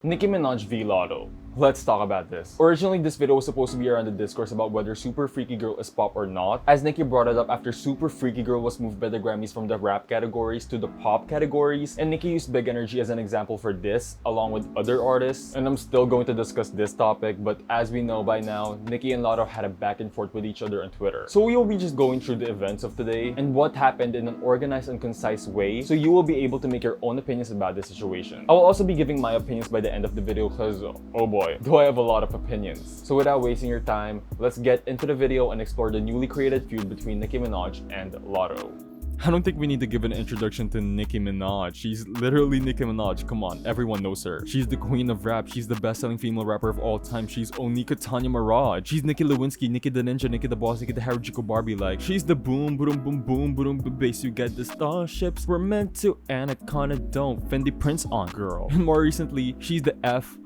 Nicki Minaj v Latto. Let's talk about this. Originally, this video was supposed to be around the discourse about whether Super Freaky Girl is pop or not, as Nicki brought it up after Super Freaky Girl was moved by the Grammys from the rap categories to the pop categories, and Nicki used Big Energy as an example for this, along with other artists, and I'm still going to discuss this topic, but as we know by now, Nicki and Latto had a back and forth with each other on Twitter. So we will be just going through the events of today, and what happened in an organized and concise way, so you will be able to make your own opinions about the situation. I will also be giving my opinions by the end of the video because, oh boy, do I have a lot of opinions. So without wasting your time, let's get into the video and explore the newly created feud between Nicki Minaj and Latto. I don't think we need to give an introduction to Nicki Minaj. She's literally Nicki Minaj. Come on, everyone knows her. She's the queen of rap. She's the best-selling female rapper of all time. She's Onika Tanya Maraj. She's Nicki Lewinsky, Nicki the Ninja, Nicki the Boss, Nicki the Harajuku Barbie. Like, she's the boom, boom, boom, boom, boom, boom, bass. You get the starships. We're meant to Anaconda don't. Fendi Prince on, girl. And more recently, she's the F-R-E-A-K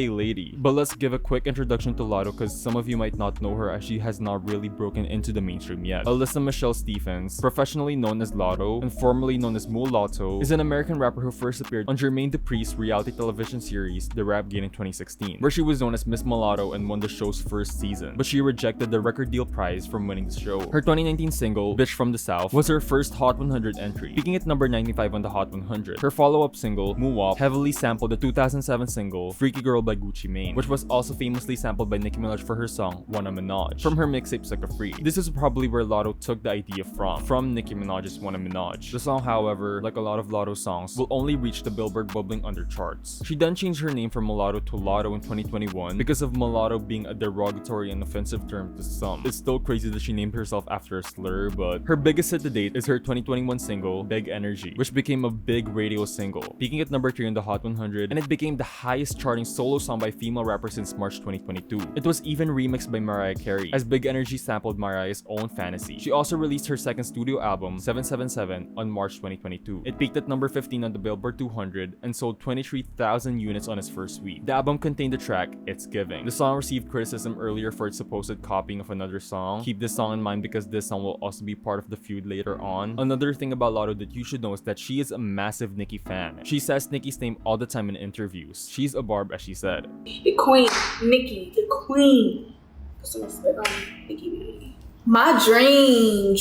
lady. But let's give a quick introduction to Latto because some of you might not know her as she has not really broken into the mainstream yet. Alyssa Michelle Stephens, professionally known as Latto and formerly known as Mulatto, is an American rapper who first appeared on Jermaine Dupri's reality television series The Rap Game in 2016, where she was known as Miss Mulatto and won the show's first season, but she rejected the record deal prize from winning the show. Her 2019 single, Bitch from the South, was her first Hot 100 entry, peaking at number 95 on the Hot 100. Her follow-up single, Moo-Wop, heavily sampled the 2007 single Freaky Girl by Gucci Mane, which was also famously sampled by Nicki Minaj for her song Wanna Minaj from her mixtape Sucker Free. This is probably where Latto took the idea from Nicki Minaj's Wanna Minaj. The song, however, like a lot of Latto songs, will only reach the Billboard bubbling under charts. She then changed her name from Mulatto to Latto in 2021 because of mulatto being a derogatory and offensive term to some. It's still crazy that she named herself after a slur, but her biggest hit to date is her 2021 single Big Energy, which became a big radio single, peaking at number 3 on the Hot 100, and it became the highest charting solo song by female rapper since March 2022. It was even remixed by Mariah Carey, as Big Energy sampled Mariah's own Fantasy. She also released her second studio album, 777, on March 2022. It peaked at number 15 on the Billboard 200 and sold 23,000 units on its first week. The album contained the track It's Giving. The song received criticism earlier for its supposed copying of another song. Keep this song in mind because this song will also be part of the feud later on. Another thing about Latto that you should know is that she is a massive Nicki fan. She says Nicki's name all the time in interviews. She's a barb, as she said. The queen, Nicki, the queen. Put some respect on Nicki. My dream,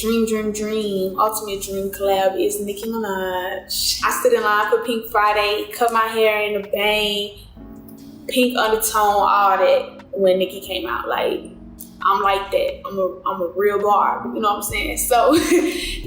ultimate dream collab is Nicki Minaj. I stood in line for Pink Friday, cut my hair in a bang, pink undertone, all that when Nicki came out. Like, I'm like that. I'm a real barb, you know what I'm saying? So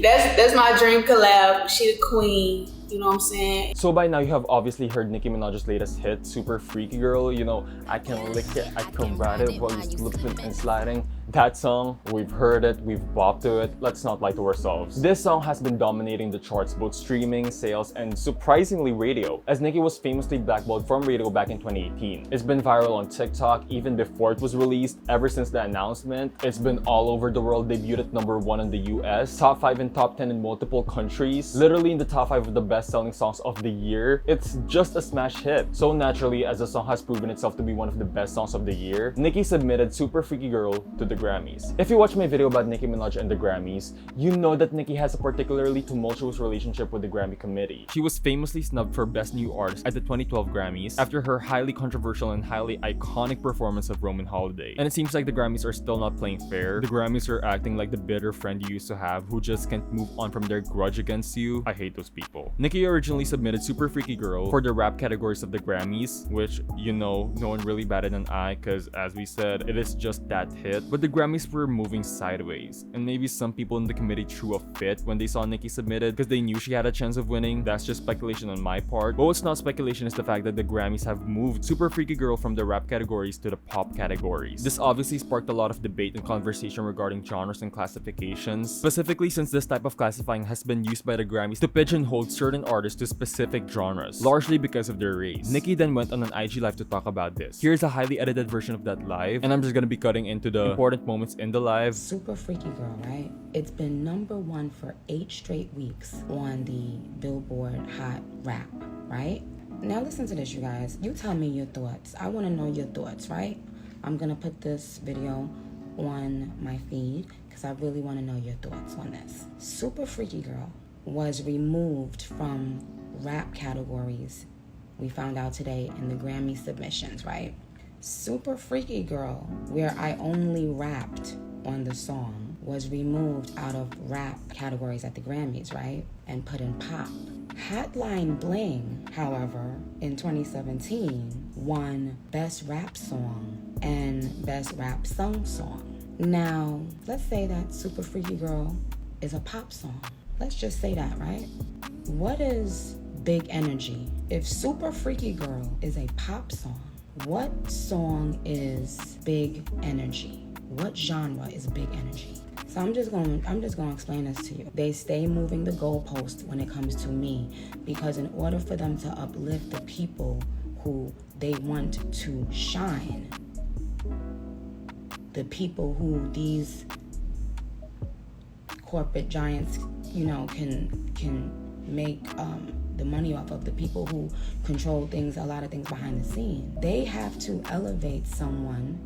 that's my dream collab. She the queen. You know what I'm saying? So by now you have obviously heard Nicki Minaj's latest hit, Super Freaky Girl. You know, I can lick it, I can ride it while you're slipping and sliding. That song, we've heard it, we've bopped to it. Let's not lie to ourselves. This song has been dominating the charts, both streaming, sales, and surprisingly radio, as Nicki was famously blackballed from radio back in 2018. It's been viral on TikTok even before it was released. Ever since the announcement, it's been all over the world. Debuted at number 1 in the US, top 5 and top 10 in multiple countries, literally in the top 5 of the best-selling songs of the year. It's just a smash hit. So naturally, as the song has proven itself to be one of the best songs of the year, Nicki submitted Super Freaky Girl to the Grammys. If you watch my video about Nicki Minaj and the Grammys, you know that Nicki has a particularly tumultuous relationship with the Grammy committee. She was famously snubbed for Best New Artist at the 2012 Grammys after her highly controversial and highly iconic performance of Roman Holiday. And it seems like the Grammys are still not playing fair. The Grammys are acting like the bitter friend you used to have who just can't move on from their grudge against you. I hate those people. Nicki originally submitted Super Freaky Girl for the rap categories of the Grammys, which, you know, no one really batted an eye because, as we said, it is just that hit. But the Grammys were moving sideways, and maybe some people in the committee threw a fit when they saw Nicki submitted because they knew she had a chance of winning. That's just speculation on my part. But what's not speculation is the fact that the Grammys have moved Super Freaky Girl from the rap categories to the pop categories. This obviously sparked a lot of debate and conversation regarding genres and classifications, specifically since this type of classifying has been used by the Grammys to pigeonhole certain artists to specific genres, largely because of their race. Nicki then went on an IG live to talk about this. Here's a highly edited version of that live, and I'm just gonna be cutting into the important moments in the live. Super Freaky Girl, right? It's been #1 for 8 straight weeks on the Billboard Hot Rap, right? Now listen to this, you guys. You tell me your thoughts. I want to know your thoughts, right? I'm gonna put this video on my feed because I really want to know your thoughts on this. Super Freaky Girl was removed from rap categories we found out today in the Grammy submissions, right? Super Freaky Girl, where I only rapped on the song, was removed out of rap categories at the Grammys, right? And put in pop. Hotline Bling, however, in 2017, won Best Rap Song and Best Rap Sung Song. Now, let's say that Super Freaky Girl is a pop song. Let's just say that, right? What is Big Energy? If Super Freaky Girl is a pop song, what song is Big Energy? What genre is Big Energy? So I'm just going to explain this to you. They stay moving the goalpost when it comes to me, because in order for them to uplift the people who they want to shine, the people who these corporate giants, can make the money off of, the people who control things, a lot of things behind the scene, they have to elevate someone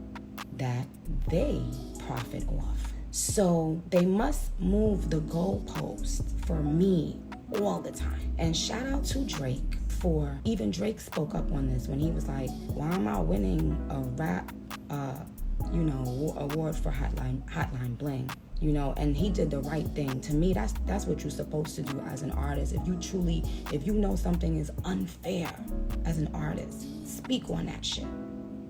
that they profit off. So they must move the goalpost for me all the time. And shout out to Drake for, even Drake spoke up on this when he was like, why am I winning a rap award for Hotline Bling? And he did the right thing. To me, that's what you're supposed to do as an artist. If you know something is unfair as an artist, speak on that shit.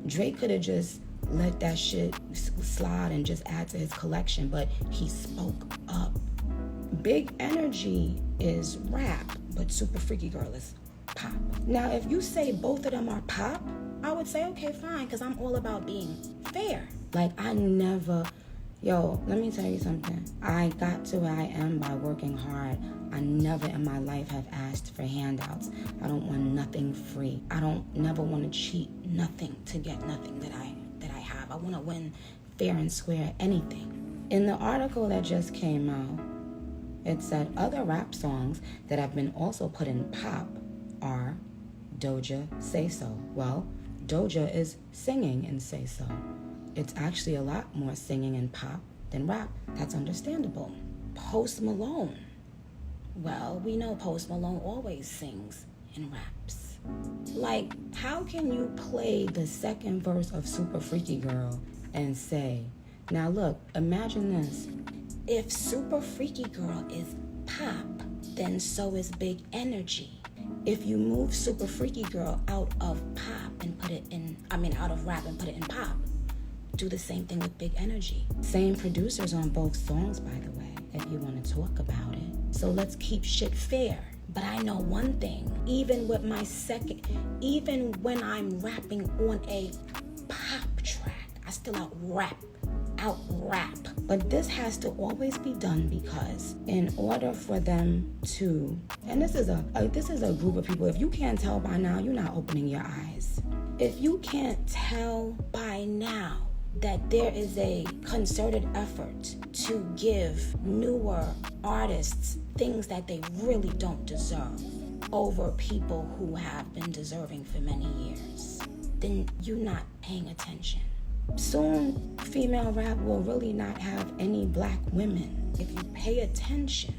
Drake could have just let that shit slide and just add to his collection, but he spoke up. Big Energy is rap, but Super Freaky Girl is pop. Now, if you say both of them are pop, I would say, okay, fine, because I'm all about being fair. Like, let me tell you something. I got to where I am by working hard. I never in my life have asked for handouts. I don't want nothing free. I don't never want to cheat nothing to get nothing that I have. I want to win fair and square anything. In the article that just came out, it said other rap songs that have been also put in pop are Doja, Say So. Well, Doja is singing in Say So. It's actually a lot more singing in pop than rap. That's understandable. Post Malone. Well, we know Post Malone always sings in raps. Like, how can you play the second verse of Super Freaky Girl and say, now look, imagine this. If Super Freaky Girl is pop, then so is Big Energy. If you move Super Freaky Girl out of pop and out of rap and put it in pop, do the same thing with Big Energy. Same producers on both songs, by the way, if you want to talk about it. So let's keep shit fair. But I know one thing, even when I'm rapping on a pop track, I still out rap. But this has to always be done, because in order for them to, and this is a group of people, if you can't tell by now, you're not opening your eyes. If you can't tell by now that there is a concerted effort to give newer artists things that they really don't deserve over people who have been deserving for many years, then you're not paying attention. Soon, female rap will really not have any black women. If you pay attention,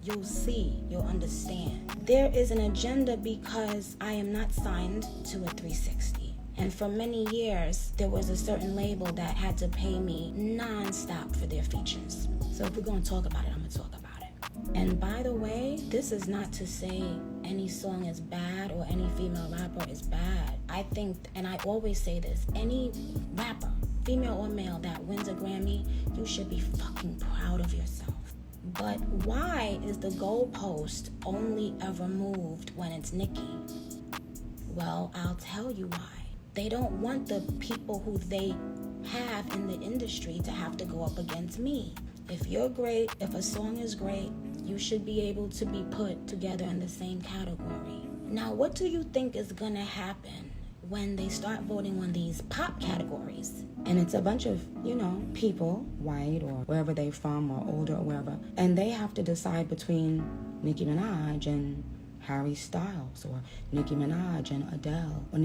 you'll see, you'll understand. There is an agenda, because I am not signed to a 360. And for many years, there was a certain label that had to pay me non-stop for their features. So if we're going to talk about it, I'm going to talk about it. And by the way, this is not to say any song is bad or any female rapper is bad. I think, and I always say this, any rapper, female or male, that wins a Grammy, you should be fucking proud of yourself. But why is the goalpost only ever moved when it's Nicki? Well, I'll tell you why. They don't want the people who they have in the industry to have to go up against me. If you're great, if a song is great, you should be able to be put together in the same category. Now, what do you think is gonna happen when they start voting on these pop categories? And it's a bunch of, people, white or wherever they're from or older or wherever, and they have to decide between Nicki Minaj and Harry Styles, or Nicki Minaj and Adele, or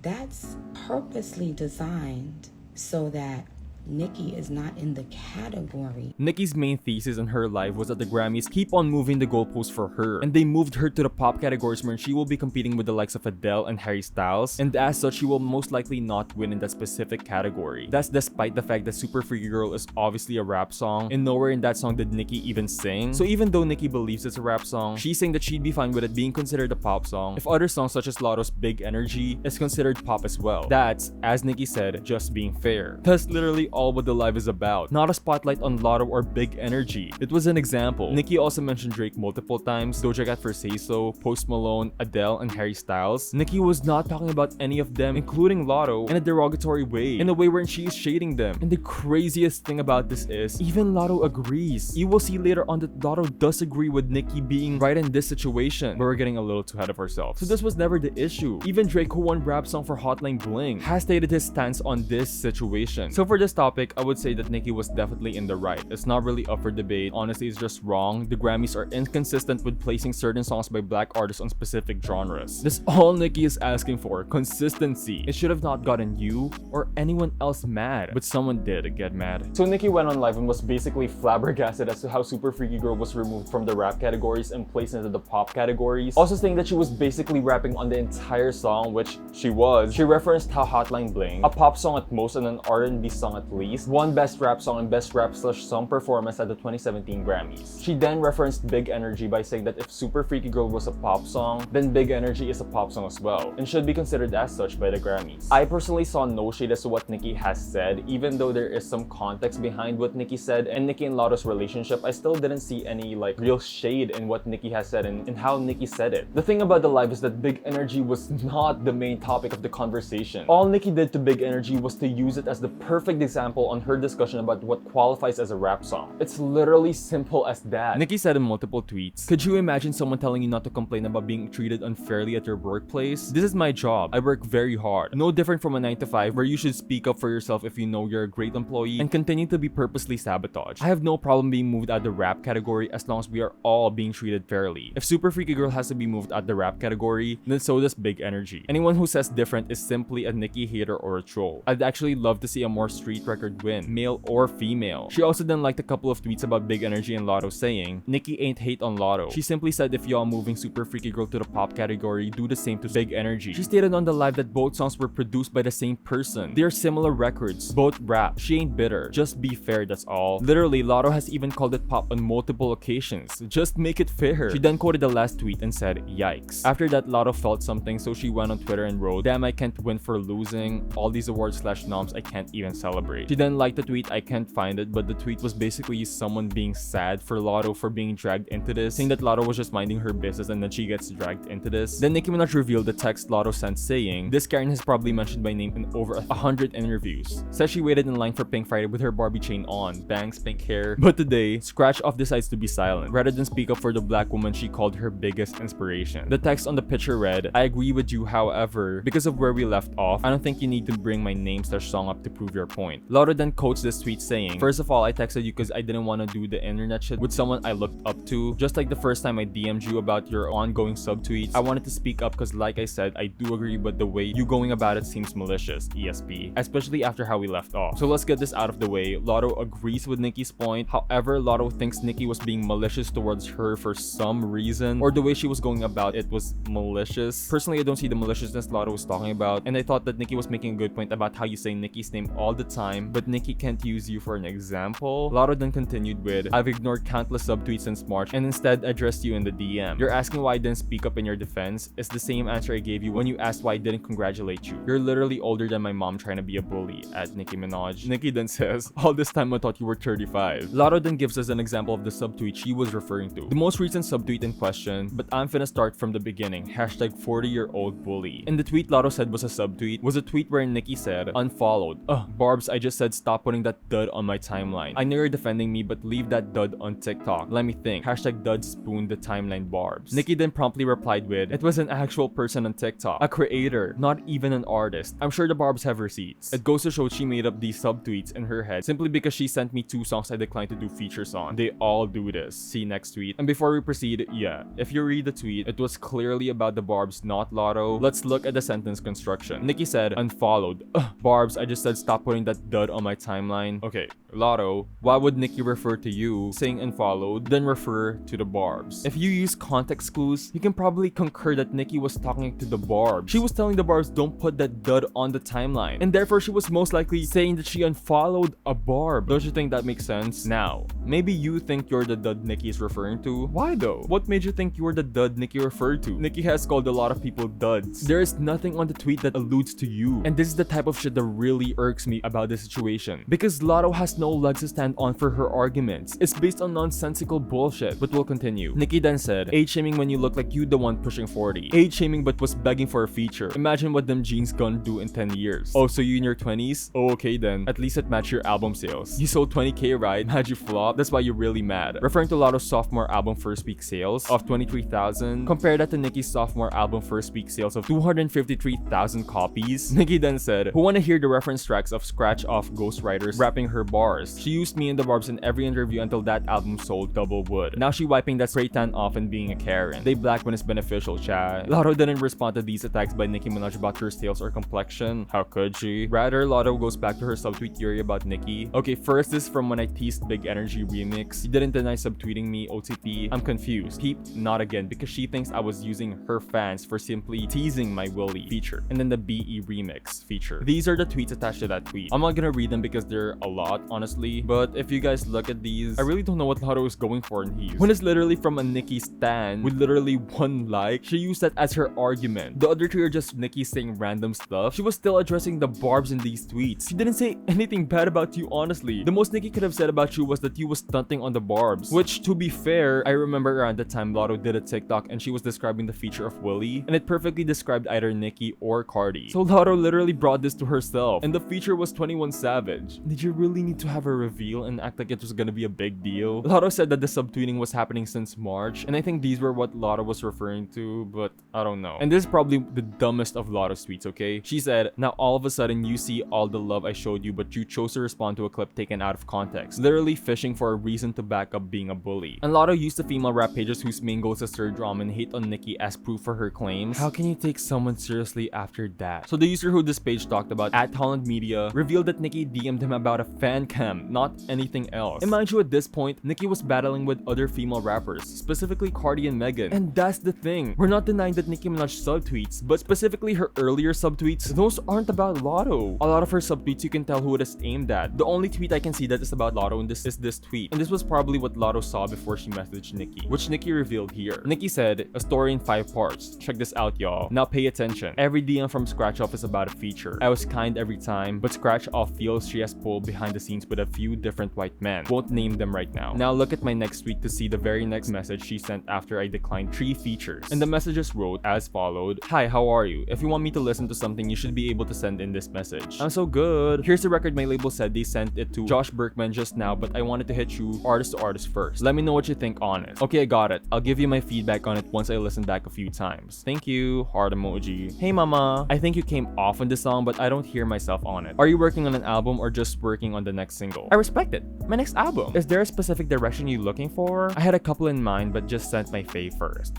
that's purposely designed so that Nicki is not in the category. Nicki's main thesis in her life was that the Grammys keep on moving the goalposts for her, and they moved her to the pop categories where she will be competing with the likes of Adele and Harry Styles, and as such she will most likely not win in that specific category. That's despite the fact that Super Freaky Girl is obviously a rap song, and nowhere in that song did Nicki even sing. So even though Nicki believes it's a rap song, she's saying that she'd be fine with it being considered a pop song if other songs such as Latto's Big Energy is considered pop as well. That's, as Nicki said, just being fair. That's literally all what the live is about, not a spotlight on Latto or Big Energy. It was an example. Nicki also mentioned Drake multiple times, Doja Cat for Say So, Post Malone, Adele, and Harry Styles. Nicki was not talking about any of them, including Latto, in a derogatory way, in a way wherein she is shading them. And the craziest thing about this is, even Latto agrees. You will see later on that Latto does agree with Nicki being right in this situation, but we're getting a little too ahead of ourselves. So this was never the issue. Even Drake, who won rap song for Hotline Bling, has stated his stance on this situation. So for this topic, I would say that Nicki was definitely in the right. It's not really up for debate. Honestly, it's just wrong. The Grammys are inconsistent with placing certain songs by black artists on specific genres. That's all Nicki is asking for, consistency. It should have not gotten you or anyone else mad, but someone did get mad. So Nicki went on live and was basically flabbergasted as to how Super Freaky Girl was removed from the rap categories and placed into the pop categories. Also saying that she was basically rapping on the entire song, which she was. She referenced how Hotline Bling, a pop song at most and an R&B song at least, won Best Rap Song and Best Rap/Song Performance at the 2017 Grammys. She then referenced Big Energy by saying that if Super Freaky Girl was a pop song, then Big Energy is a pop song as well, and should be considered as such by the Grammys. I personally saw no shade as to what Nicki has said, even though there is some context behind what Nicki said and Nicki and Latto's relationship. I still didn't see any real shade in what Nicki has said and how Nicki said it. The thing about the live is that Big Energy was not the main topic of the conversation. All Nicki did to Big Energy was to use it as the perfect example on her discussion about what qualifies as a rap song. It's literally simple as that. Nicki said in multiple tweets, "Could you imagine someone telling you not to complain about being treated unfairly at your workplace? This is my job. I work very hard. No different from a 9 to 5 where you should speak up for yourself if you know you're a great employee and continue to be purposely sabotaged. I have no problem being moved out the rap category as long as we are all being treated fairly. If Super Freaky Girl has to be moved out the rap category, then so does Big Energy. Anyone who says different is simply a Nicki hater or a troll. I'd actually love to see a more street record win, male or female." She also then liked a couple of tweets about Big Energy and Latto saying, "Nicki ain't hate on Latto. She simply said if y'all moving Super Freaky Girl to the pop category, do the same to Big Energy." She stated on the live that both songs were produced by the same person. They are similar records, both rap. She ain't bitter. Just be fair, that's all. Literally, Latto has even called it pop on multiple occasions. Just make it fair. She then quoted the last tweet and said, "Yikes." After that, Latto felt something, so she went on Twitter and wrote, "Damn, I can't win for losing. All these awards/noms I can't even celebrate." She then liked the tweet. I can't find it, but the tweet was basically someone being sad for Latto for being dragged into this, saying that Latto was just minding her business and then she gets dragged into this. Then Nicki Minaj revealed the text Latto sent saying, "This Karen has probably mentioned my name in over 100 interviews. Says she waited in line for Pink Friday with her Barbie chain on, bangs, pink hair. But today, Scratch Off decides to be silent. Rather than speak up for the black woman she called her biggest inspiration." The text on the picture read, "I agree with you, however, because of where we left off, I don't think you need to bring my name/song up to prove your point." Latto then quotes this tweet saying, "First of all, I texted you because I didn't want to do the internet shit with someone I looked up to. Just like the first time I DM'd you about your ongoing subtweets, I wanted to speak up because like I said, I do agree, but the way you going about it seems malicious, ESP, especially after how we left off." So let's get this out of the way. Latto agrees with Nicki's point. However, Latto thinks Nicki was being malicious towards her for some reason, or the way she was going about it was malicious. Personally, I don't see the maliciousness Latto was talking about, and I thought that Nicki was making a good point about how you say Nicki's name all the time, but Nicki can't use you for an example. Latto then continued with, "I've ignored countless subtweets since March and instead addressed you in the DM. You're asking why I didn't speak up in your defense. It's the same answer I gave you when you asked why I didn't congratulate you. You're literally older than my mom trying to be a bully," at Nicki Minaj. Nicki then says, "All this time I thought you were 35. Latto then gives us an example of the subtweet she was referring to. The most recent subtweet in question, but I'm finna start from the beginning, hashtag 40-year-old bully. And the tweet Latto said was a subtweet was a tweet where Nicki said, "Unfollowed. Barbs, I just said stop putting that dud on my timeline. I know you're defending me, but leave that dud on TikTok. Let me think. Hashtag dud spoon the timeline Barbs." Nicki then promptly replied with, "It was an actual person on TikTok. A creator, not even an artist. I'm sure the Barbs have receipts." It goes to show she made up these subtweets in her head simply because she sent me 2 songs I declined to do features on. They all do this. See next tweet. And before we proceed, yeah, if you read the tweet, it was clearly about the Barbs, not Latto. Let's look at the sentence construction. Nicki said, "Unfollowed. Barbs, I just said stop putting that dud on my timeline. Okay, Latto, why would Nicki refer to you saying unfollowed, then refer to the barbs? If you use context clues, you can probably concur that Nicki was talking to the barbs. She was telling the barbs don't put that dud on the timeline, and therefore she was most likely saying that she unfollowed a barb. Don't you think that makes sense? Now, maybe you think you're the dud Nicki is referring to. Why though? What made you think you were the dud Nicki referred to? Nicki has called a lot of people duds. There is nothing on the tweet that alludes to you, and this is the type of shit that really irks me about this situation, because Latto has no legs to stand on for her arguments. It's based on nonsensical bullshit. But we'll continue. Nicki then said, age shaming when you look like you the one pushing 40. Age shaming but was begging for a feature. Imagine what them jeans gonna do in 10 years. Oh, so you in your 20s? Oh, okay then. At least it matched your album sales. You sold 20k, right? How'd you flop? That's why you're really mad. Referring to Latto's sophomore album first week sales of 23,000, compare that to Nicki's sophomore album first week sales of 253,000 copies. Nicki then said, who wanna hear the reference tracks of scratch off ghostwriters rapping her bars? She used me and the barbs in every interview until that album sold double wood. Now she wiping that spray tan off and being a Karen. They black when it's beneficial, chat. Latto didn't respond to these attacks by Nicki Minaj about her sales or complexion. How could she? Rather, Latto goes back to her subtweet theory about Nicki. Okay, first this is from when I teased Big Energy remix. You didn't deny subtweeting me, OTP. I'm confused. Peep, not again, because she thinks I was using her fans for simply teasing my Willie feature. And then the BE remix feature. These are the tweets attached to that tweet. I'm not gonna read them because they're a lot, honestly. But if you guys look at these, I really don't know what Latto is going for in these. One is literally from a Nicki stan with literally 1 like. She used that as her argument. The other 2 are just Nicki saying random stuff. She was still addressing the barbs in these tweets. She didn't say anything bad about you, honestly. The most Nicki could have said about you was that you was stunting on the barbs. Which, to be fair, I remember around the time Latto did a TikTok and she was describing the feature of Willie, and it perfectly described either Nicki or Cardi. So Latto literally brought this to herself, and the feature was 21 Savage. Did you really need to have a reveal and act like it was gonna be a big deal? Latto said that the subtweeting was happening since March, and I think these were what Latto was referring to, but I don't know. And this is probably the dumbest of Latto's tweets, okay? She said, now all of a sudden you see all the love I showed you, but you chose to respond to a clip taken out of context, literally fishing for a reason to back up being a bully. And Latto used the female rap pages whose main goal is to stir drama and hate on Nicki as proof for her claims. How can you take someone seriously after that? So the user who this page talked about, @HollandMedia, revealed that Nicki DM'd him about a fan cam, not anything else. And mind you, at this point, Nicki was battling with other female rappers, specifically Cardi and Megan. And that's the thing. We're not denying that Nicki Minaj subtweets, but specifically her earlier subtweets, those aren't about Latto. A lot of her subtweets you can tell who it is aimed at. The only tweet I can see that is about Latto in this is this tweet. And this was probably what Latto saw before she messaged Nicki, which Nicki revealed here. Nicki said, a story in 5 parts. Check this out, y'all. Now pay attention. Every DM from Scratch Off is about a feature. I was kind every time, but Scratch Off feels she has pulled behind the scenes with a few different white men. Won't name them right now. Now look at my next tweet to see the very next message she sent after I declined 3 features. And the messages wrote as followed, hi, how are you? If you want me to listen to something, you should be able to send in this message. I'm so good. Here's the record my label said they sent it to Josh Berkman just now, but I wanted to hit you artist to artist first. Let me know what you think on it. Okay, I got it. I'll give you my feedback on it once I listen back a few times. Thank you. Heart emoji. Hey mama. I think you came off on the song, but I don't hear myself on it. Are you working on an album or just working on the next single? I respect it. My next album. Is there a specific direction you're looking for? I had a couple in mind, but just sent my fave first.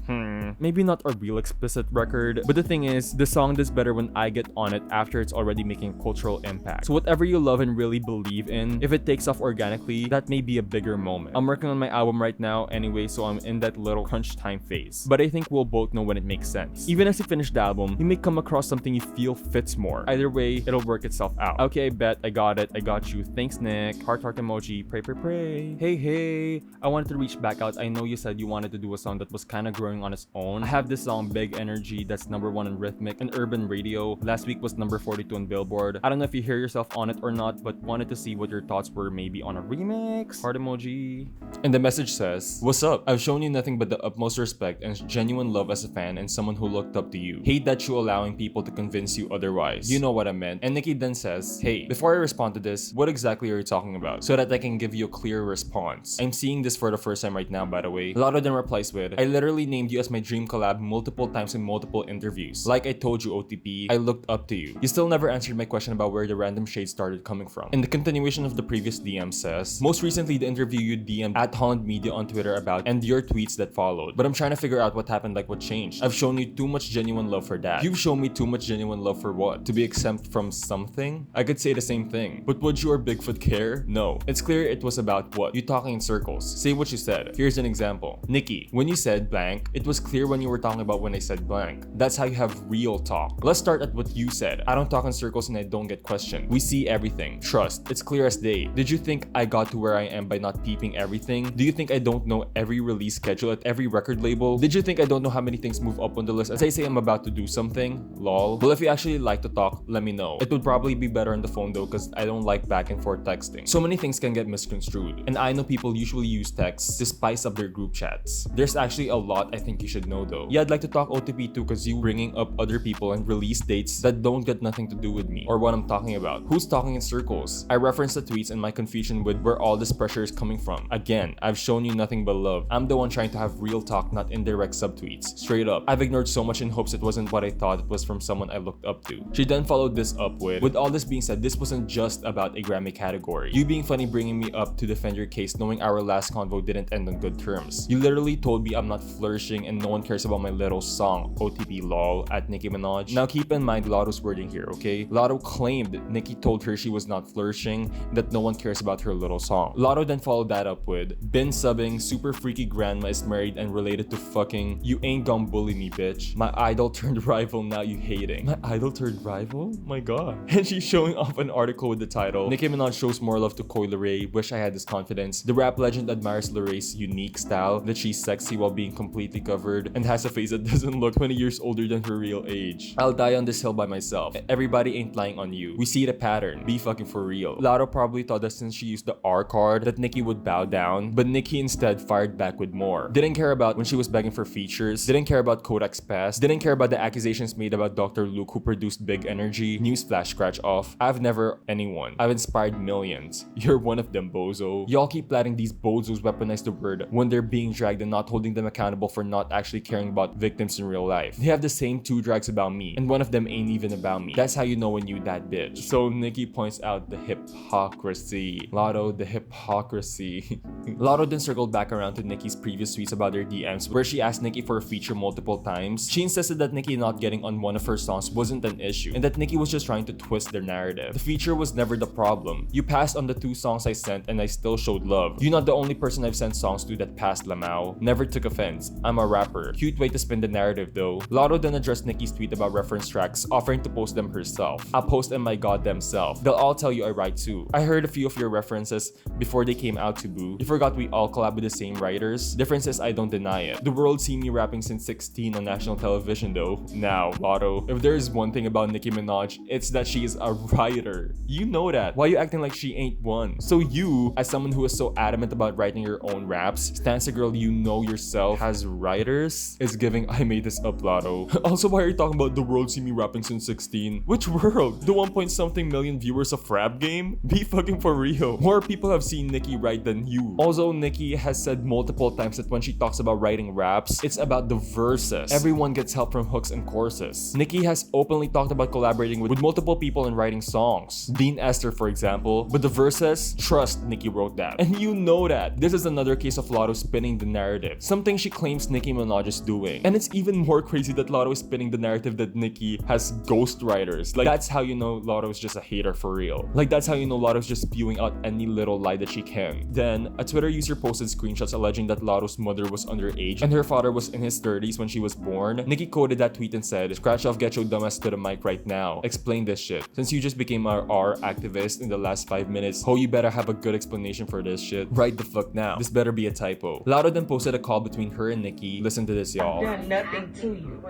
Maybe not a real explicit record, but the thing is, the song does better when I get on it after it's already making cultural impact. So whatever you love and really believe in, if it takes off organically, that may be a bigger moment. I'm working on my album right now anyway, so I'm in that little crunch time phase. But I think we'll both know when it makes sense. Even as you finish the album, you may come across something you feel fits more. Either way, it'll work itself out. Okay, I bet. I got it. I got you. Thanks, Nick. Heart emoji. Pray, pray, pray. Hey. I wanted to reach back out. I know you said you wanted to do a song that was kind of growing on its own. I have this song, Big Energy, that's #1 in Rhythmic and Urban Radio. Last week was number 42 on Billboard. I don't know if you hear yourself on it or not, but wanted to see what your thoughts were maybe on a remix. Heart emoji. And the message says, what's up? I've shown you nothing but the utmost respect and genuine love as a fan and someone who looked up to you. Hate that you allowing people to convince you otherwise. You know what I meant. And Nicki then says, hey, before I respond to this, what exactly are you talking about? So that I can give you a clear response. I'm seeing this for the first time right now, by the way. Latto then replies with, I literally named you as my dream collab multiple times in multiple interviews. Like I told you, OTP, I looked up to you. You still never answered my question about where the random shade started coming from. And the continuation of the previous DM says, most recently the interview you DM'd @HollandMedia on Twitter about and your tweets that followed. But I'm trying to figure out what happened, like what changed. I've shown you too much genuine love for that. You've shown me too much genuine love for what? To be exempt from something? I could say the same thing. But would you or Bigfoot care? No. It's clear it was about what? You talking in circles. Say what you said. Here's an example. Nicki, when you said blank, it was clear when you were talking about when I said blank. That's how you have real talk. Let's start at what you said. I don't talk in circles and I don't get questioned. We see everything. Trust. It's clear as day. Did you think I got to where I am by not peeping everything? Do you think I don't know every release schedule at every record label? Did you think I don't know how many things move up on the list as I say I'm about to do something? Lol. Well, if you actually like to talk, let me know. It would probably be better on the phone though, because I don't like back and forth texting. So many things can get misconstrued, and I know people usually use text to spice up their group chats. There's actually a lot I think you should know though. Yeah, I'd like to talk OTP too, because you bringing up other people and release dates that don't get nothing to do with me or what I'm talking about. Who's talking in circles? I reference the tweets and my confusion with where all this pressure is coming from. Again, I've shown you nothing but love. I'm the one trying to have real talk, not indirect subtweets. Straight up, I've ignored so much in hopes it wasn't what I thought it was from someone I looked up to. She then followed this up with all this being said, this wasn't just about a Grammy category. You being funny bringing me up to defend your case knowing our last convo didn't end on good terms. You literally told me I'm not flourishing and no one cares about my little song, OTP lol, at Nicki Minaj. Now keep in mind Latto's wording here, okay? Latto claimed Nicki told her she was not flourishing, that no one cares about her little song. Latto then followed that up with, been subbing, super freaky grandma is married and related to fucking, you ain't gon' bully me bitch. My idol turned rival, now you hating. My idol turned rival? My god. And she's showing off an article with the title, Nicki Minaj shows more love to Coi Leray, wish I had this confidence. The rap legend admires Leray's unique style, that she's sexy while being completely covered, and has a face that doesn't look 20 years older than her real age. I'll die on this hill by myself. Everybody ain't lying on you. We see the pattern. Be fucking for real. Latto probably thought that since she used the R card, that Nicki would bow down, but Nicki instead fired back with more. Didn't care about when she was begging for features, didn't care about Kodak's past, didn't care about the accusations made about Dr. Luke who produced Big Energy. Newsflash, scratch off. I've never anyone. I've inspired millions. You're one of them, bozo. Y'all keep letting these bozos weaponize the word when they're being dragged and not holding them accountable for not actually caring about victims in real life. They have the same two drags about me, and one of them ain't even about me. That's how you know when you that bitch. So Nicki points out the hypocrisy. Latto, the hypocrisy. Latto then circled back around to Nicki's previous tweets about their DMs where she asked Nicki for a feature multiple times. She insisted that Nicki not getting on one of her songs wasn't an issue and that Nicki was just trying to twist their narrative. The feature was never the problem. You passed on the 2 songs I sent and I still showed love. You're not the only person I've sent songs to that passed, Lamau. Never took offense. I'm a rapper. Cute way to spin the narrative though. Latto then addressed Nicki's tweet about reference tracks, offering to post them herself. I'll post them my goddamn self. They'll all tell you I write too. I heard a few of your references before they came out to boo. You forgot we all collab with the same writers? Difference is I don't deny it. The world seen me rapping since 16 on national television though. Now, Latto, if there is one thing about Nicki Minaj, it's that she is a writer. You know that. Why are you acting like she ain't one? So you, as someone who is so adamant about writing your own raps, stands a girl you know yourself has writers, is giving I made this up, Latto. Also, why are you talking about the world see me rapping since 16? Which world? The 1 point something million viewers of Rap Game? Be fucking for real. More people have seen Nicki write than you. Also, Nicki has said multiple times that when she talks about writing raps, it's about the verses. Everyone gets help from hooks and choruses. Nicki has openly talked about collaborating with multiple people and writing songs. Dean Esther, for example. But the verses, trust Nicki wrote that. And you know that. This is another case of Latto spinning the narrative. Something she claims Nicki Minaj is doing. And it's even more crazy that Latto is spinning the narrative that Nicki has ghostwriters. Like, that's how you know Latto is just a hater for real. Like, that's how you know Latto's just spewing out any little lie that she can. Then, a Twitter user posted screenshots alleging that Latto's mother was underage and her father was in his 30s when she was born. Nicki quoted that tweet and said, scratch off get your dumbass to the mic right now. Explain this shit. Since you just became our R activist in the last 5 minutes, ho, you better have a good explanation for this shit. Right the fuck now. This better be a typo. Latto then posted a call between her and Nicki. Listen to this, y'all. Done nothing to you.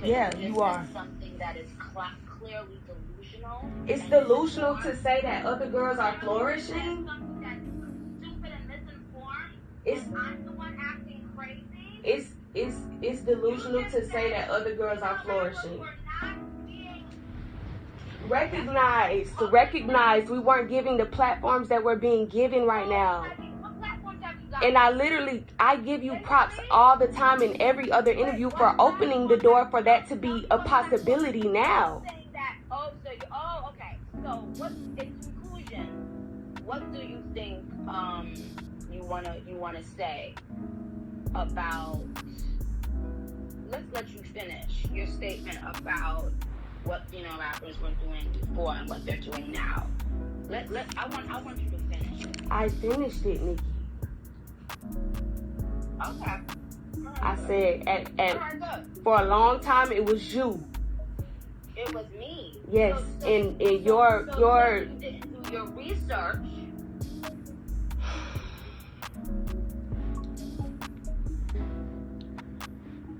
Yeah, you are. Something that is clearly delusional. It's delusional to say that other girls are flourishing. Something that is stupid and misinformed. It's I'm the one acting crazy. it's delusional to say that other girls are flourishing. We're not being Recognize we weren't giving the platforms that we're being given right now. What platforms have you got? And I give you props all the time in every other interview for opening the door for that to be a possibility now. Saying that, okay. So what's in conclusion? What do you think you wanna say about? Let's let you finish your statement about what rappers were doing before and what they're doing now. I want you to finish it. I finished it, Nicki. Okay. I said Alright, good. for a long time it was you. It was me. Yes, So in you your didn't do your research.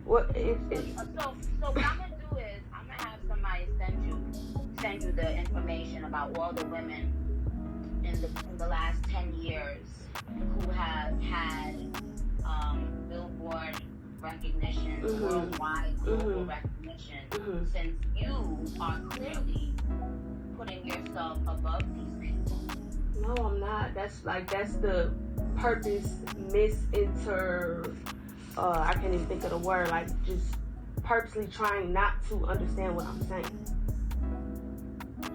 what So what I'm gonna do is I'm gonna have somebody send you the information about all the women in the last 10 years who have had Billboard recognition, worldwide global recognition, since you are clearly putting yourself above these people. No, I'm not. That's the purpose I can't even think of the word, like just purposely trying not to understand what I'm saying.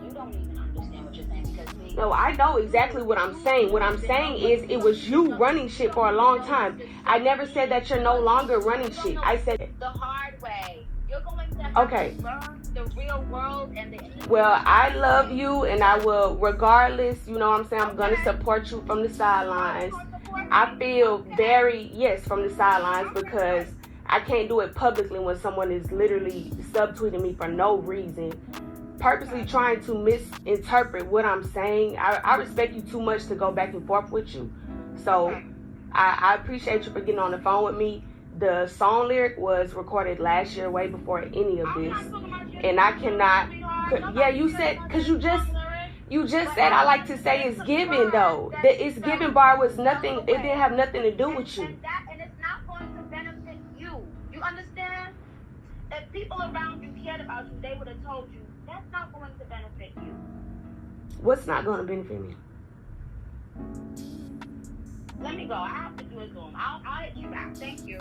You don't even understand what you're saying because No, I know exactly what I'm saying. What I'm saying is it was you running shit for a long time. I never said that you're no longer running shit. I said the hard way. You're going to have to learn the real world and the well, I love you and I will, regardless, you know what I'm saying, I'm going to support you from the sidelines. I feel from the sidelines because I can't do it publicly when someone is literally subtweeting me for no reason, purposely trying to misinterpret what I'm saying. I respect you too much to go back and forth with you. So I appreciate you for getting on the phone with me. The song lyric was recorded last year, way before any of this. And I cannot, yeah, you said, because you just said I like to say it's given though. The it's given bar was nothing, it didn't have nothing to do with you. And it's not going to benefit you. You understand? If people around you cared about you, they would have told you that's not going to benefit you. What's not going to benefit me? Let me go. I have to do a Zoom. I'll hit you back. Thank you.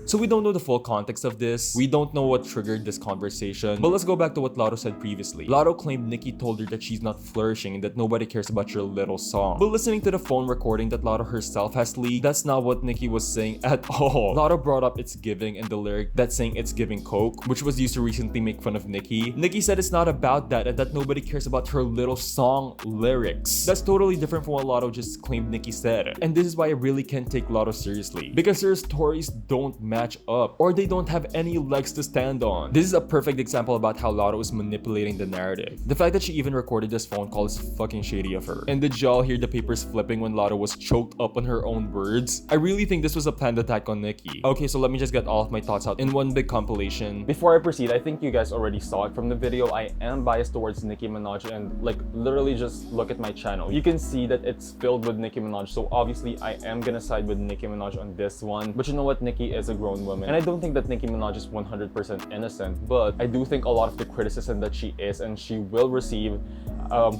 So we don't know the full context of this. We don't know what triggered this conversation. But let's go back to what Latto said previously. Latto claimed Nicki told her that she's not flourishing and that nobody cares about your little song. But listening to the phone recording that Latto herself has leaked, that's not what Nicki was saying at all. Latto brought up "It's Giving" and the lyric that's saying "It's giving coke," which was used to recently make fun of Nicki. Nicki said it's not about that and that nobody cares about her little song lyrics. That's totally different from what Latto just claimed Nicki said. And this is why I really can't take Latto seriously. Because her stories don't match up, or they don't have any legs to stand on. This is a perfect example about how Latto is manipulating the narrative. The fact that she even recorded this phone call is fucking shady of her. And did y'all hear the papers flipping when Latto was choked up on her own words? I really think this was a planned attack on Nicki. Okay, so let me just get all of my thoughts out in one big compilation. Before I proceed, I think you guys already saw it from the video. I am biased towards Nicki Minaj, and like literally just look at my channel. You can see that it's filled with Nicki Minaj, so obviously I am gonna side with Nicki Minaj on this one. But you know what? Nicki is a grown woman. And I don't think that Nicki Minaj is 100% innocent, but I do think a lot of the criticism that she is and she will receive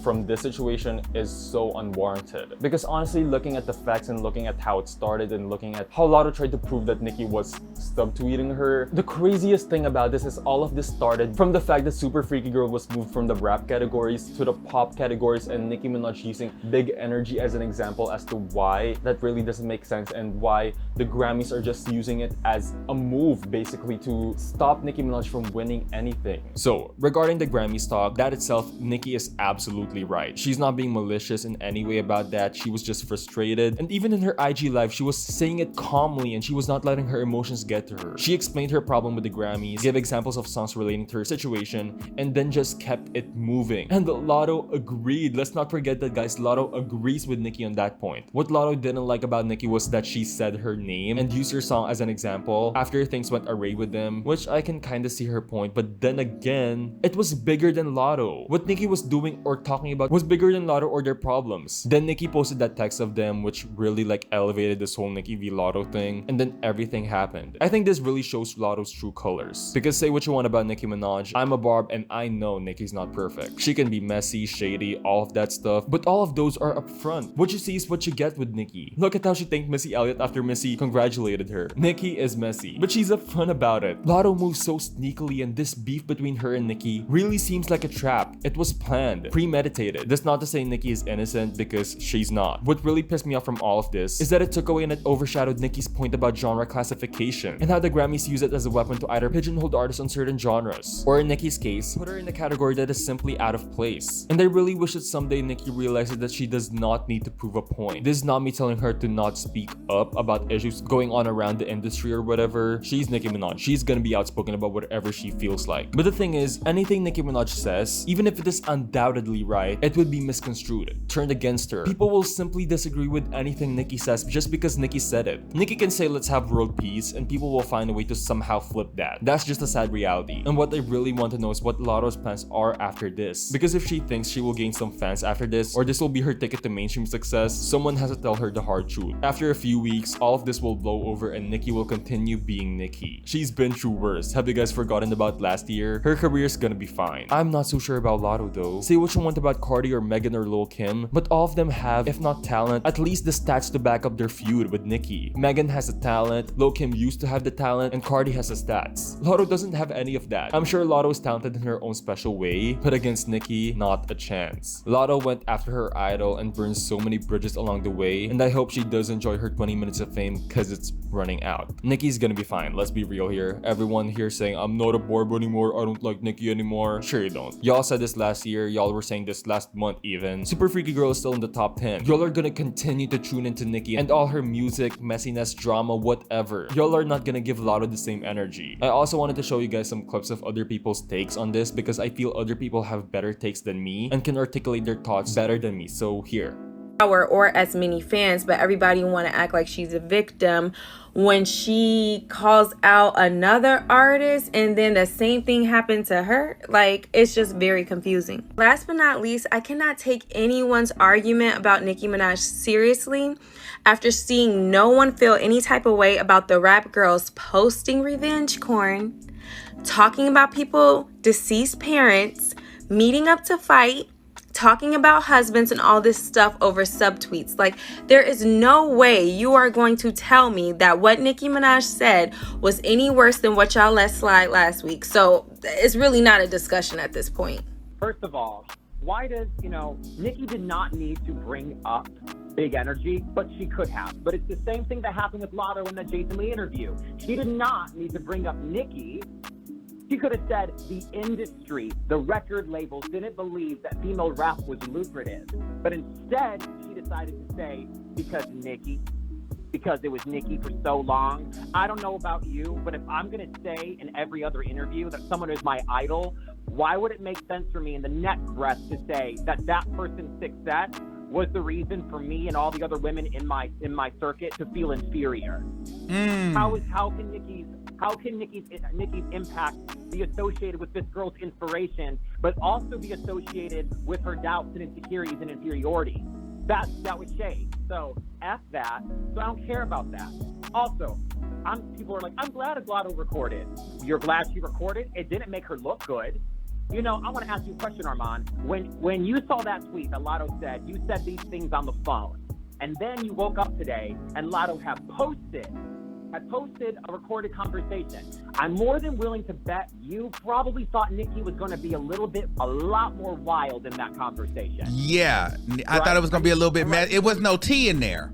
from this situation is so unwarranted. Because honestly, looking at the facts and looking at how it started and looking at how Latto tried to prove that Nicki was subtweeting her, the craziest thing about this is all of this started from the fact that Super Freaky Girl was moved from the rap categories to the pop categories, and Nicki Minaj using Big Energy as an example as to why that really doesn't make sense and why the Grammys are just using it as a move basically to stop Nicki Minaj from winning anything. So regarding the Grammys talk, that itself, Nicki is absolutely right. She's not being malicious in any way about that. She was just frustrated, and even in her IG live, she was saying it calmly and she was not letting her emotions get to her. She explained her problem with the Grammys, gave examples of songs relating to her situation, and then just kept it moving. And Latto agreed. Let's not forget that, guys, Latto agrees with Nicki on that point. What Latto didn't like about Nicki was that she said her name and used her song as an example after things went array with them, which I can kinda see her point, but then again, it was bigger than Latto. What Nicki was doing or talking about was bigger than Latto or their problems. Then Nicki posted that text of them, which really like elevated this whole Nicki v Latto thing, and then everything happened. I think this really shows Latto's true colors. Because say what you want about Nicki Minaj, I'm a barb and I know Nicki's not perfect. She can be messy, shady, all of that stuff, but all of those are upfront. What you see is what you get with Nicki. Look at how she thanked Missy Elliott after Missy congratulated her. Nicki is messy, but she's upfront about it. Latto moves so sneakily, and this beef between her and Nicki really seems like a trap. It was planned. premeditated. That's not to say Nicki is innocent, because she's not. What really pissed me off from all of this is that it took away and it overshadowed Nicki's point about genre classification and how the Grammys use it as a weapon to either pigeonhole artists on certain genres, or in Nicki's case, put her in a category that is simply out of place. And I really wish that someday Nicki realizes that she does not need to prove a point. This is not me telling her to not speak up about issues going on around the industry or whatever. She's Nicki Minaj. She's gonna be outspoken about whatever she feels like. But the thing is, anything Nicki Minaj says, even if it is undoubtedly right, it would be misconstrued, turned against her. People will simply disagree with anything Nicki says just because Nicki said it. Nicki can say let's have world peace and people will find a way to somehow flip that. That's just a sad reality. And what I really want to know is what Latto's plans are after this. Because if she thinks she will gain some fans after this, or this will be her ticket to mainstream success, someone has to tell her the hard truth. After a few weeks, all of this will blow over and Nicki will continue being Nicki. She's been through worse. Have you guys forgotten about last year? Her career's gonna be fine. I'm not so sure about Latto though. Say what you want about Cardi or Megan or Lil Kim, but all of them have, if not talent, at least the stats to back up their feud with Nicki. Megan has the talent, Lil Kim used to have the talent, and Cardi has the stats. Latto doesn't have any of that. I'm sure Latto is talented in her own special way, but against Nicki, not a chance. Latto went after her idol and burned so many bridges along the way, and I hope she does enjoy her 20 minutes of fame because it's running out. Nicki's gonna be fine, let's be real here. Everyone here saying I'm not a Barb anymore, I don't like Nicki anymore. Sure you don't. Y'all said this last year, y'all were saying this last month even. Super Freaky Girl is still in the top 10. Y'all are gonna continue to tune into Nicki and all her music, messiness, drama, whatever. Y'all are not gonna give Latto the same energy. I also wanted to show you guys some clips of other people's takes on this because I feel other people have better takes than me and can articulate their thoughts better than me, so here. Or as many fans, but everybody want to act like she's a victim when she calls out another artist and then the same thing happened to her. Like, it's just very confusing. Last but not least, I cannot take anyone's argument about Nicki Minaj seriously after seeing no one feel any type of way about the rap girls posting revenge porn, talking about people, deceased parents, meeting up to fight, talking about husbands and all this stuff over subtweets. Like, there is no way you are going to tell me that what Nicki Minaj said was any worse than what y'all let slide last week. So it's really not a discussion at this point. First of all, why does, Nicki did not need to bring up Big Energy, but she could have. But it's the same thing that happened with Latto in the Jason Lee interview. She did not need to bring up Nicki. She could have said the industry, the record labels didn't believe that female rap was lucrative. But instead, she decided to say, because it was Nicki for so long. I don't know about you, but if I'm going to say in every other interview that someone is my idol, why would it make sense for me in the next breath to say that that person's success was the reason for me and all the other women in my circuit to feel inferior? How can Nicki's impact be associated with this girl's inspiration, but also be associated with her doubts and insecurities and inferiority? That was shade. So F that. So I don't care about that. Also, people are like, I'm glad Latto recorded. You're glad she recorded? It didn't make her look good. I want to ask you a question, Armand. When you saw that tweet that Latto said, you said these things on the phone, and then you woke up today and Latto had posted a recorded conversation. I'm more than willing to bet you probably thought Nicki was going to be a lot more wild in that conversation. Yeah, I thought it was going to be a little bit mad. It was no tea in there.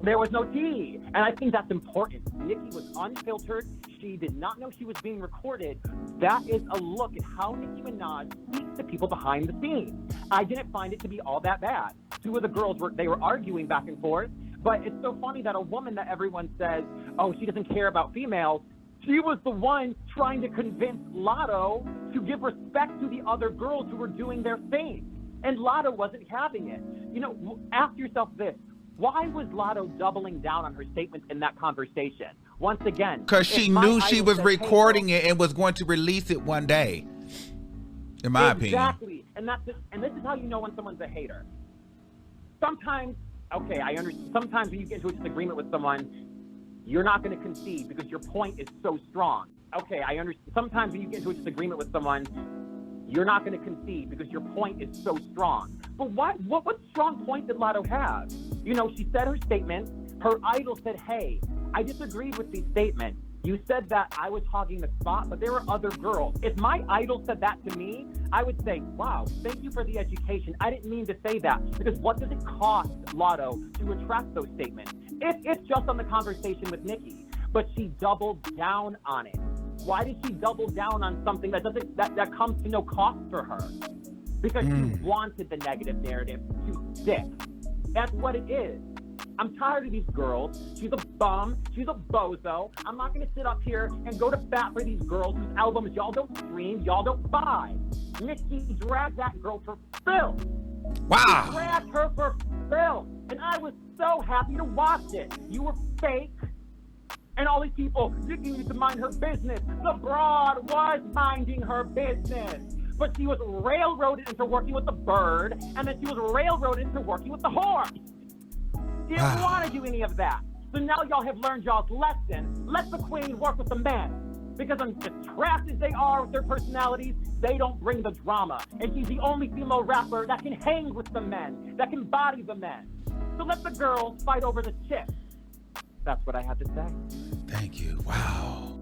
There was no tea. And I think that's important. Nicki was unfiltered. She did not know she was being recorded. That is a look at how Nicki Minaj speaks to people behind the scenes. I didn't find it to be all that bad. Two of the girls were arguing back and forth. But it's so funny that a woman that everyone says, oh, she doesn't care about females, she was the one trying to convince Latto to give respect to the other girls who were doing their thing. And Latto wasn't having it. Ask yourself this. Why was Latto doubling down on her statements in that conversation? Once again, because she knew she was recording it and was going to release it one day, in my opinion. Exactly. And this is how you know when someone's a hater. Sometimes, okay, I understand. Sometimes when you get into a disagreement with someone, you're not going to concede because your point is so strong. Okay, I understand. Sometimes when you get into a disagreement with someone, you're not going to concede because your point is so strong. But what strong point did Latto have? She said her statement. Her idol said, hey, I disagreed with these statements. You said that I was hogging the spot, but there were other girls. If my idol said that to me, I would say, wow, thank you for the education. I didn't mean to say that, because what does it cost Latto to retract those statements? If it's just on the conversation with Nicki, but she doubled down on it. Why did she double down on something that comes to no cost for her? Because she wanted the negative narrative to stick. That's what it is. I'm tired of these girls. She's a bum. She's a bozo. I'm not going to sit up here and go to bat for these girls whose albums y'all don't stream, y'all don't buy. Nicki dragged that girl for filth. Wow. She dragged her for filth. And I was so happy to watch it. You were fake. And all these people, Nicki needs to mind her business. The broad was minding her business. But she was railroaded into working with the bird, and then she was railroaded into working with the horse. She didn't want to do any of that. So now y'all have learned y'all's lesson. Let the queen work with the men. Because as trash as they are with their personalities, they don't bring the drama. And she's the only female rapper that can hang with the men, that can body the men. So let the girls fight over the chicks. That's what I had to say. Thank you. Wow.